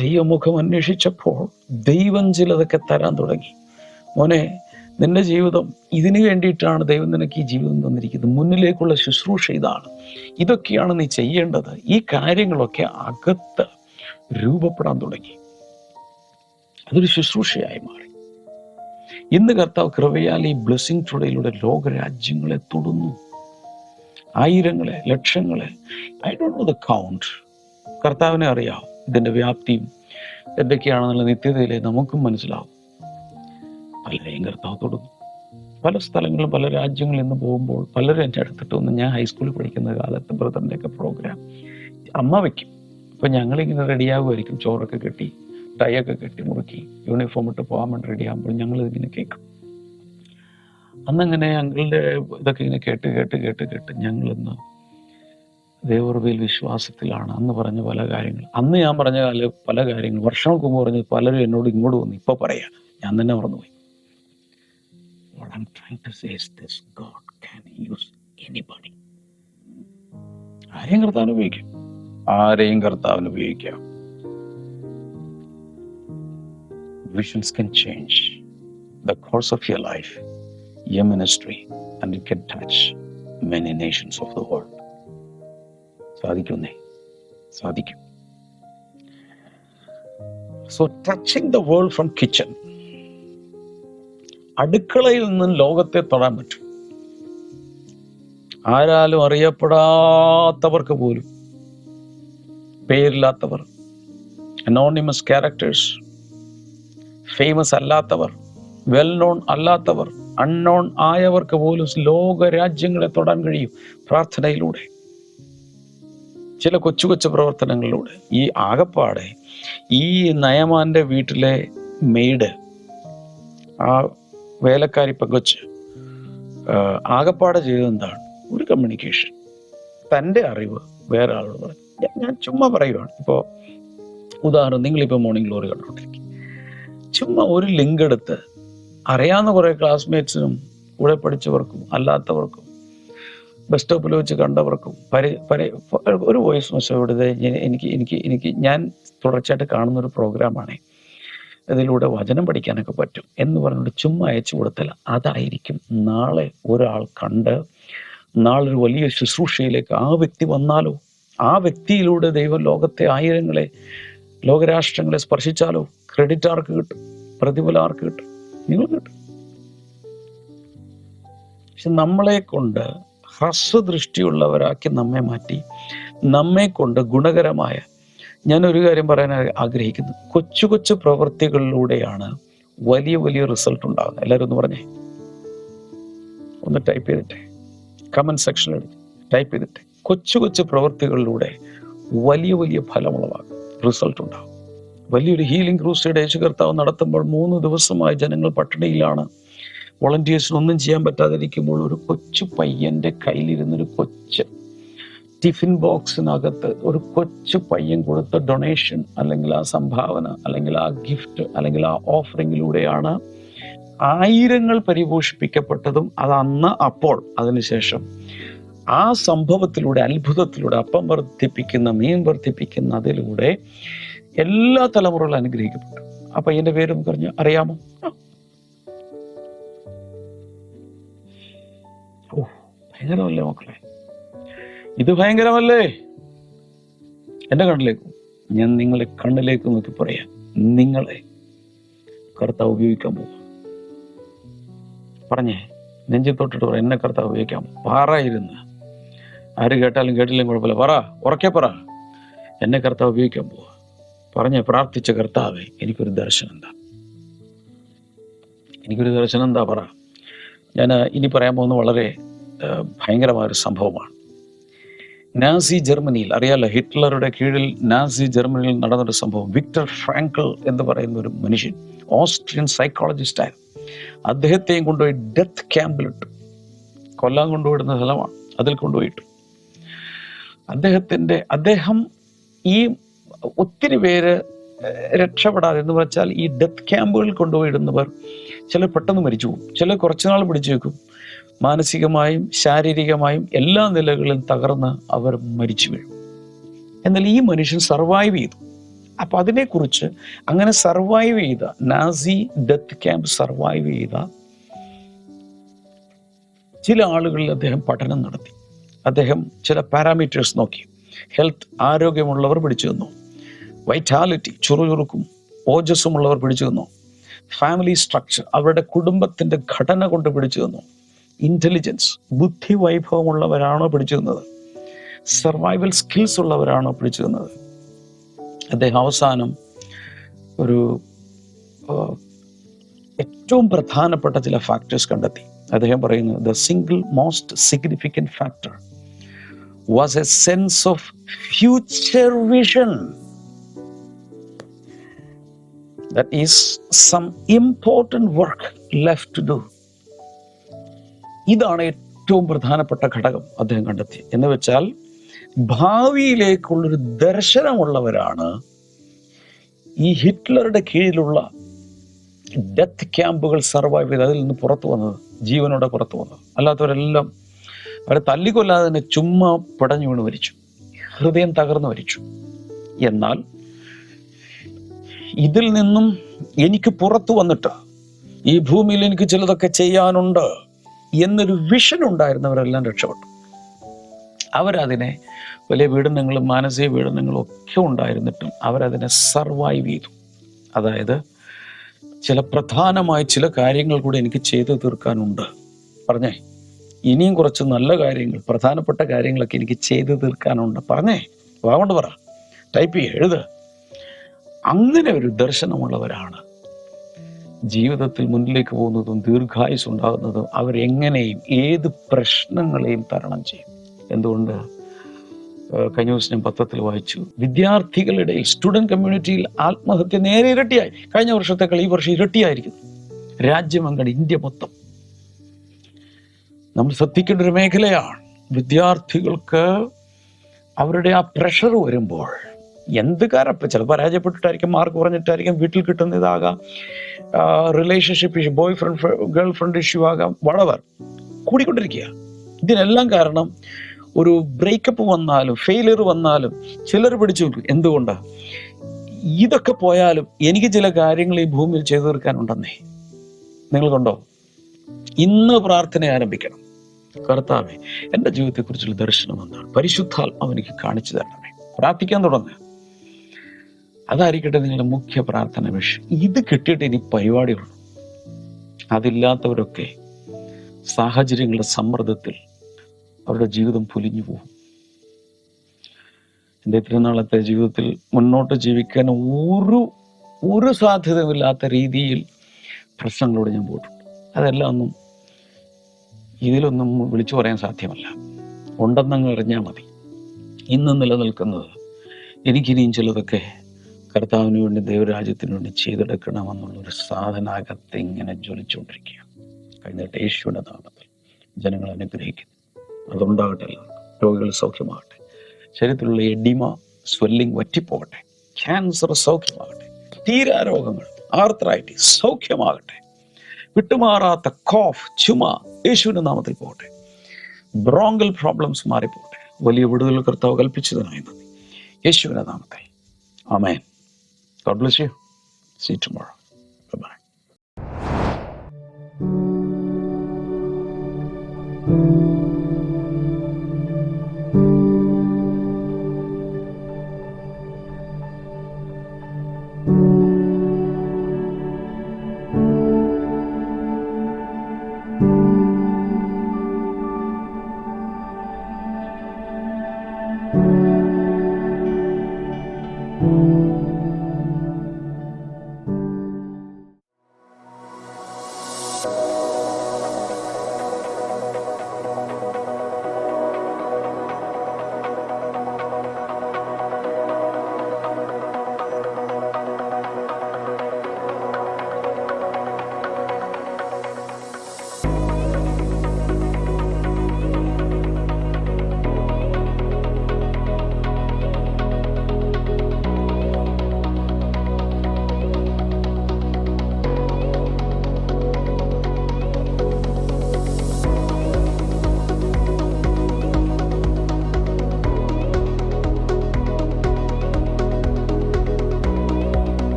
ദൈവമുഖം അന്വേഷിച്ചപ്പോൾ ദൈവം ചിലതൊക്കെ തരാൻ തുടങ്ങി. മോനെ, നിന്റെ ജീവിതം ഇതിനു വേണ്ടിയിട്ടാണ് ദൈവം നിനക്ക് ഈ ജീവിതം തന്നിരിക്കുന്നത്. മുന്നിലേക്കുള്ള ശുശ്രൂഷ ഇതാണ്, ഇതൊക്കെയാണ് നീ ചെയ്യേണ്ടത്. ഈ കാര്യങ്ങളൊക്കെ അകത്ത് രൂപപ്പെടാൻ തുടങ്ങി. അതൊരു ശുശ്രൂഷയായി മാറി. ഇന്ന് കർത്താവ് കൃപയാൽ ഈ ബ്ലെസ്സിംഗ് ടുഡേയിലൂടെ ലോകരാജ്യങ്ങളെ തൊടുന്നു. ആയിരങ്ങളെ, ലക്ഷങ്ങളെ. I don't know the count. കർത്താവിനെ അറിയാം ഇതിൻ്റെ വ്യാപ്തിയും എന്തൊക്കെയാണെന്നുള്ള നിത്യതയിലെ നമുക്കും മനസ്സിലാവും. പലരെയും കർത്താവ് തൊടുന്നു. പല സ്ഥലങ്ങളിലും പല രാജ്യങ്ങളിൽ നിന്ന് പോകുമ്പോൾ പലരും എൻ്റെ അടുത്തിട്ട് വന്ന്, ഞാൻ ഹൈസ്കൂളിൽ പഠിക്കുന്ന കാലത്ത് ബ്രദറിൻ്റെയൊക്കെ പ്രോഗ്രാം അമ്മ വയ്ക്കും. അപ്പം ഞങ്ങളിങ്ങനെ റെഡിയാകുമായിരിക്കും, ചോറൊക്കെ കെട്ടി ടൈയൊക്കെ കെട്ടി മുറുക്കി യൂണിഫോം ഇട്ട് പോകാൻ വേണ്ടി റെഡിയാകുമ്പോൾ ഞങ്ങളിതിങ്ങനെ കേൾക്കും. അന്നങ്ങനെ അങ്കിളുടെ ഇതൊക്കെ ഇങ്ങനെ കേട്ട് ഞങ്ങളിന്ന് ദൈവകൃപയിൽ വിശ്വാസത്തിലാണ് അന്ന് പറഞ്ഞ പല കാര്യങ്ങൾ. അന്ന് ഞാൻ പറഞ്ഞ പല കാര്യങ്ങൾ വർഷങ്ങൾക്ക് മുമ്പ് പറഞ്ഞത് പലരും എന്നോട് ഇങ്ങോട്ട് വന്നു ഇപ്പൊ പറയാ, ഞാൻ തന്നെ മറന്നുപോയി. What I'm trying to say is this: God can use anybody. ആരെയും കർത്താവിന് ഉപയോഗിക്കാം, ആരെയും കർത്താവിന് ഉപയോഗിക്കാം. Visions can change the course of your life, your ministry, and it can touch many nations of the world. സാധിക്കും. So touching the world from kitchen, അടുക്കളയിൽ നിന്നും ലോകത്തെ തൊടാൻ പറ്റും. ആരാലും അറിയപ്പെടാത്തവർക്ക് പോലും, പേരില്ലാത്തവർ, അനോണിമസ് ക്യാരക്ടേഴ്സ്, ഫേമസ് അല്ലാത്തവർ, വെൽ നോൺ അല്ലാത്തവർ, അൺനോൺ ആയവർക്ക് പോലും ലോക രാജ്യങ്ങളെ തൊടാൻ കഴിയും പ്രാർത്ഥനയിലൂടെ, ചില കൊച്ചു കൊച്ചു പ്രവർത്തനങ്ങളിലൂടെ. ഈ ആകപ്പാടെ ഈ നയമാന്റെ വീട്ടിലെ മെയ്ഡ്, ആ വേലക്കാരി പെങ്കൊച്ച് ആകപ്പാടെ ചെയ്തെന്താണ്? ഒരു കമ്മ്യൂണിക്കേഷൻ, തൻ്റെ അറിവ് വേറെ ആളോട് പറഞ്ഞു. ഞാൻ ചുമ്മാ പറയുവാണ്. ഇപ്പോൾ ഉദാഹരണം, നിങ്ങളിപ്പോൾ മോർണിംഗ് ഗ്ലോറി കണ്ടുകൊണ്ടിരിക്കും, ചുമ്മാ ഒരു ലിങ്ക് എടുത്ത് അറിയാവുന്ന കുറേ ക്ലാസ്മേറ്റ്സിനും കൂടെ പഠിച്ചവർക്കും അല്ലാത്തവർക്കും ബസ് സ്റ്റോപ്പിൽ വെച്ച് കണ്ടവർക്കും ഒരു വോയിസ് മെസ്സേജ് എനിക്ക് ഞാൻ തുടർച്ചയായിട്ട് കാണുന്നൊരു പ്രോഗ്രാമാണ്, ഇതിലൂടെ വചനം പഠിക്കാനൊക്കെ പറ്റും എന്ന് പറഞ്ഞുകൊണ്ട് ചുമ്മാ അയച്ചു കൊടുത്തില്ല. അതായിരിക്കും നാളെ ഒരാൾ കണ്ട് നാളൊരു വലിയ ശുശ്രൂഷയിലേക്ക് ആ വ്യക്തി വന്നാലോ, ആ വ്യക്തിയിലൂടെ ദൈവം ലോകത്തെ ആയിരങ്ങളെ, ലോകരാഷ്ട്രങ്ങളെ സ്പർശിച്ചാലോ, ക്രെഡിറ്റ് ആർക്ക് കിട്ടും? പ്രതിഫലം ആർക്ക് കിട്ടും? നിങ്ങൾ കിട്ടും. പക്ഷെ നമ്മളെ കൊണ്ട് ഹ്രസ്വദൃഷ്ടിയുള്ളവരാക്കി നമ്മെ മാറ്റി, നമ്മെ കൊണ്ട് ഗുണകരമായ, ഞാനൊരു കാര്യം പറയാൻ ആഗ്രഹിക്കുന്നു, കൊച്ചു കൊച്ചു പ്രവൃത്തികളിലൂടെയാണ് വലിയ വലിയ റിസൾട്ട് ഉണ്ടാകുന്നത്. എല്ലാവരും ഒന്ന് പറഞ്ഞേ, ഒന്ന് ടൈപ്പ് ചെയ്തിട്ടെ, കമന്റ് സെക്ഷനിൽ ടൈപ്പ് ചെയ്തിട്ടെ. കൊച്ചു കൊച്ചു പ്രവൃത്തികളിലൂടെ വലിയ വലിയ ഫലമുളവാകും, റിസൾട്ട് ഉണ്ടാകും. വലിയൊരു ഹീലിംഗ് ക്രൂസൈഡ് യേശു കർത്താവ് നടത്തുമ്പോൾ 3 ദിവസമായി ജനങ്ങൾ പട്ടിണിയിലാണ്, വോളണ്ടിയേഴ്സിനൊന്നും ചെയ്യാൻ പറ്റാതിരിക്കുമ്പോൾ ഒരു കൊച്ചു പയ്യന്റെ കയ്യിലിരുന്നൊരു കൊച്ച് ടിഫിൻ ബോക്സിനകത്ത് ഒരു കൊച്ചു പയ്യൻ കൊടുത്ത ഡൊണേഷൻ, അല്ലെങ്കിൽ ആ സംഭാവന, അല്ലെങ്കിൽ ആ ഗിഫ്റ്റ്, അല്ലെങ്കിൽ ആ ഓഫറിങ്ങിലൂടെയാണ് ആയിരങ്ങൾ പരിപോഷിപ്പിക്കപ്പെട്ടതും. അത് അന്ന്, അപ്പോൾ, അതിനുശേഷം ആ സംഭവത്തിലൂടെ, അത്ഭുതത്തിലൂടെ, അപ്പം വർദ്ധിപ്പിക്കുന്ന, മീൻ വർദ്ധിപ്പിക്കുന്ന അതിലൂടെ എല്ലാ തലമുറകളും അനുഗ്രഹിക്കപ്പെട്ടു. ആ പയ്യന്റെ പേര് പറഞ്ഞു അറിയാമോ? ഓ, ഭയങ്കരമല്ലേ മക്കളെ, ഇത് ഭയങ്കരമല്ലേ? എന്റെ കണ്ണിലേക്ക്, ഞാൻ നിങ്ങളെ കണ്ണിലേക്ക് നോക്കി പറയാം, നിങ്ങളെ കർത്താവ് ഉപയോഗിക്കാൻ പോകും. പറഞ്ഞേ, നെഞ്ചിത്തൊട്ടിട്ട് പറ, എന്നെ കർത്താവ് ഉപയോഗിക്കാം. പറയിരുന്ന്, ആര് കേട്ടാലും കേട്ടില്ലെങ്കിൽ കുഴപ്പമില്ല, പറ, ഉറക്കെ പറ, എന്നെ കർത്താവ് ഉപയോഗിക്കാൻ പോവാ. പറഞ്ഞേ, പ്രാർത്ഥിച്ച കർത്താവേ, എനിക്കൊരു ദർശനം എന്താ? എനിക്കൊരു ദർശനം എന്താ? പറ. ഞാൻ ഇനി പറയാൻ പോകുന്ന വളരെ ഭയങ്കരമായൊരു സംഭവമാണ്. നാസി ജർമ്മനിയിൽ, അറിയാലോ, ഹിറ്റ്ലറുടെ കീഴിൽ നാസി ജർമ്മനിയിൽ നടന്നൊരു സംഭവം. വിക്ടർ ഫ്രാങ്കൽ എന്ന് പറയുന്ന ഒരു മനുഷ്യൻ, ഓസ്ട്രിയൻ സൈക്കോളജിസ്റ്റ് ആയിരുന്നു. അദ്ദേഹത്തെയും കൊണ്ടുപോയി ഡെത്ത് ക്യാമ്പിലിട്ടു. കൊല്ലാൻ കൊണ്ടുപോയിടുന്ന സ്ഥലമാണ്, അതിൽ കൊണ്ടുപോയിട്ടു. അദ്ദേഹം ഈ ഒത്തിരി പേര് രക്ഷപ്പെടാതെ, എന്ന് വെച്ചാൽ ഈ ഡെത്ത് ക്യാമ്പുകളിൽ കൊണ്ടുപോയിടുന്നവർ ചിലർ പെട്ടെന്ന് മരിച്ചു പോകും, ചിലർ കുറച്ചുനാൾ പിടിച്ചു വെക്കും. മാനസികമായും ശാരീരികമായും എല്ലാ നിലകളിലും തകർന്ന് അവർ മരിച്ചു വീഴും. എന്നാൽ ഈ മനുഷ്യൻ സർവൈവ് ചെയ്തു. അപ്പൊ അതിനെക്കുറിച്ച്, അങ്ങനെ സർവൈവ് ചെയ്ത, നാസി ഡെത്ത് ക്യാമ്പ് സർവൈവ് ചെയ്ത ചില ആളുകളിൽ അദ്ദേഹം പഠനം നടത്തി. അദ്ദേഹം ചില പാരാമീറ്റേഴ്സ് നോക്കി. ഹെൽത്ത്, ആരോഗ്യമുള്ളവർ പിടിച്ചു നിന്നു. വൈറ്റാലിറ്റി, ചുറുചുറുക്കും ഓജസ്സുമുള്ളവർ പിടിച്ചു നിന്നു. ഫാമിലി സ്ട്രക്ചർ, അവരുടെ കുടുംബത്തിന്റെ ഘടന കൊണ്ട് പിടിച്ചു നിന്നു. ഇന്റലിജൻസ്, ബുദ്ധി വൈഭവമുള്ളവരാണോ പിടിച്ചു നിന്നത്? സർവൈവൽ സ്കിൽസ് ഉള്ളവരാണോ പിടിച്ചു നിന്നത്? അദ്ദേഹം അവസാനം ഒരു ഏറ്റവും പ്രധാനപ്പെട്ട ചില ഫാക്ടേഴ്സ് കണ്ടെത്തി. അദ്ദേഹം പറയുന്നത്, the single most significant factor was a sense of future vision. That is some important work left to do. ഇതാണ് ഏറ്റവും പ്രധാനപ്പെട്ട ഘടകം അദ്ദേഹം കണ്ടെത്തി. എന്ന് വെച്ചാൽ ഭാവിയിലേക്കുള്ളൊരു ദർശനമുള്ളവരാണ് ഈ ഹിറ്റ്ലറുടെ കീഴിലുള്ള ഡെത്ത് ക്യാമ്പുകൾ സർവൈവ് ചെയ്ത് അതിൽ നിന്ന് പുറത്തു വന്നത്, ജീവനോടെ പുറത്തു വന്നത്. അല്ലാത്തവരെല്ലാം അവരെ തല്ലിക്കൊല്ലാതെ തന്നെ ചുമ്മാ പിടഞ്ഞു വീണ് മരിച്ചു, ഹൃദയം തകർന്നു മരിച്ചു. എന്നാൽ ഇതിൽ നിന്നും എനിക്ക് പുറത്തു വന്നിട്ട് ഈ ഭൂമിയിൽ എനിക്ക് ചിലതൊക്കെ ചെയ്യാനുണ്ട് എന്നൊരു വിഷൻ ഉണ്ടായിരുന്നവരെല്ലാം രക്ഷപ്പെട്ടു. അവരതിനെ, വലിയ പീഡനങ്ങളും മാനസിക പീഡനങ്ങളും ഒക്കെ ഉണ്ടായിരുന്നിട്ടും അവരതിനെ സർവൈവ് ചെയ്തു. അതായത് ചില പ്രധാനമായ ചില കാര്യങ്ങൾ കൂടി എനിക്ക് ചെയ്തു തീർക്കാനുണ്ട്. പറഞ്ഞേ, ഇനിയും കുറച്ച് നല്ല കാര്യങ്ങൾ, പ്രധാനപ്പെട്ട കാര്യങ്ങളൊക്കെ എനിക്ക് ചെയ്തു തീർക്കാനുണ്ട്. പറഞ്ഞേ, വാഗോണ്ട് പറ, ടൈപ്പ് ചെയ്യുക, എഴുത്. അങ്ങനെ ഒരു ദർശനമുള്ളവരാണ് ജീവിതത്തിൽ മുന്നിലേക്ക് പോകുന്നതും ദീർഘായുസ് ഉണ്ടാകുന്നതും. അവരെങ്ങനെയും ഏത് പ്രശ്നങ്ങളെയും തരണം ചെയ്യും. എന്തുകൊണ്ട്? കഴിഞ്ഞ ദിവസം ഞാൻ പത്രത്തിൽ വായിച്ചു, വിദ്യാർത്ഥികളുടെ സ്റ്റുഡന്റ് കമ്മ്യൂണിറ്റിയിൽ ആത്മഹത്യ നേരെ ഇരട്ടിയായി. കഴിഞ്ഞ വർഷത്തേക്കാൾ ഈ വർഷം ഇരട്ടിയായിരിക്കുന്നു. രാജ്യമെങ്ങാണ്ട്, ഇന്ത്യ മൊത്തം. നമ്മൾ ശ്രദ്ധിക്കേണ്ട ഒരു മേഖലയാണ്. വിദ്യാർത്ഥികൾക്ക് അവരുടെ ആ പ്രഷർ വരുമ്പോൾ എന്ത് കാരണം, ചില പരാജയപ്പെട്ടിട്ടായിരിക്കും, മാർക്ക് കുറഞ്ഞിട്ടായിരിക്കും, വീട്ടിൽ കിട്ടുന്ന ഇതാകാം, relationship issue, boy friend girl friend issue ആകാം, വളവർ കൂടിക്കൊണ്ടിരിക്കുക. ഇതിനെല്ലാം കാരണം ഒരു ബ്രേക്കപ്പ് വന്നാലും ഫെയിലിയർ വന്നാലും ചിലർ പിടിച്ചു നിൽക്കും. എന്തുകൊണ്ടാണ്? ഇതൊക്കെ പോയാലും എനിക്ക് ചില കാര്യങ്ങൾ ഈ ഭൂമിയിൽ ചെയ്തു തീർക്കാനുണ്ടെന്നേ. നിങ്ങൾ കണ്ടോ? ഇന്ന് പ്രാർത്ഥന ആരംഭിക്കണം. കർത്താവേ, എൻ്റെ ജീവിതത്തെക്കുറിച്ചുള്ള ദർശനം എന്താണ്? പരിശുദ്ധാത്മാവ് എനിക്ക് കാണിച്ചു തരണമേ. പ്രാർത്ഥിക്കാൻ തുടങ്ങുക. അതായിരിക്കട്ടെ നിങ്ങളുടെ മുഖ്യ പ്രാർത്ഥന വിഷയം. ഇത് കിട്ടിയിട്ട് ഇനി പരിപാടിയുള്ളൂ. അതില്ലാത്തവരൊക്കെ സാഹചര്യങ്ങളുടെ സമ്മർദ്ദത്തിൽ അവരുടെ ജീവിതം പൊലിഞ്ഞു പോകും. എൻ്റെ ഇത്രനാളത്തെ ജീവിതത്തിൽ മുന്നോട്ട് ജീവിക്കാൻ ഒരു സാധ്യതയുമില്ലാത്ത രീതിയിൽ പ്രശ്നങ്ങളോട് ഞാൻ പോയിട്ടുണ്ട്. അതെല്ലാം ഇതിലൊന്നും വിളിച്ചു പറയാൻ സാധ്യമല്ല. ഉണ്ടെന്നങ്ങ് അറിഞ്ഞാൽ മതി. ഇന്ന് നിലനിൽക്കുന്നത് എനിക്കിനിയും ചിലതൊക്കെ കർത്താവിന് വേണ്ടി, ദൈവരാജ്യത്തിന് വേണ്ടി ചെയ്തെടുക്കണമെന്നുള്ളൊരു സാധനാകത്ത് ഇങ്ങനെ ജ്വലിച്ചുകൊണ്ടിരിക്കുകയാണ്. കഴിഞ്ഞിട്ട് യേശുവിൻ്റെ നാമത്തിൽ ജനങ്ങൾ അനുഗ്രഹിക്കുന്നു. അതുണ്ടാകട്ടെ. രോഗികൾ സൗഖ്യമാകട്ടെ. ശരീരത്തിലുള്ള എഡിമ, സ്വെല്ലിംഗ് വറ്റിപ്പോകട്ടെ. ക്യാൻസർ സൗഖ്യമാകട്ടെ. തീരാരോഗങ്ങൾ, ആർത്രൈറ്റിസ് സൗഖ്യമാകട്ടെ. വിട്ടുമാറാത്ത കോഫ്, ചുമ യേശുവിൻ്റെ നാമത്തിൽ പോകട്ടെ. ബ്രോങ്കൽ പ്രോബ്ലംസ് മാറിപ്പോകട്ടെ. വലിയ വിടുതൽ കർത്താവ് കൽപ്പിച്ചതിനായി നന്ദി. യേശുവിൻ്റെ നാമത്തിൽ ആമേൻ. God bless you. See you tomorrow. Bye-bye.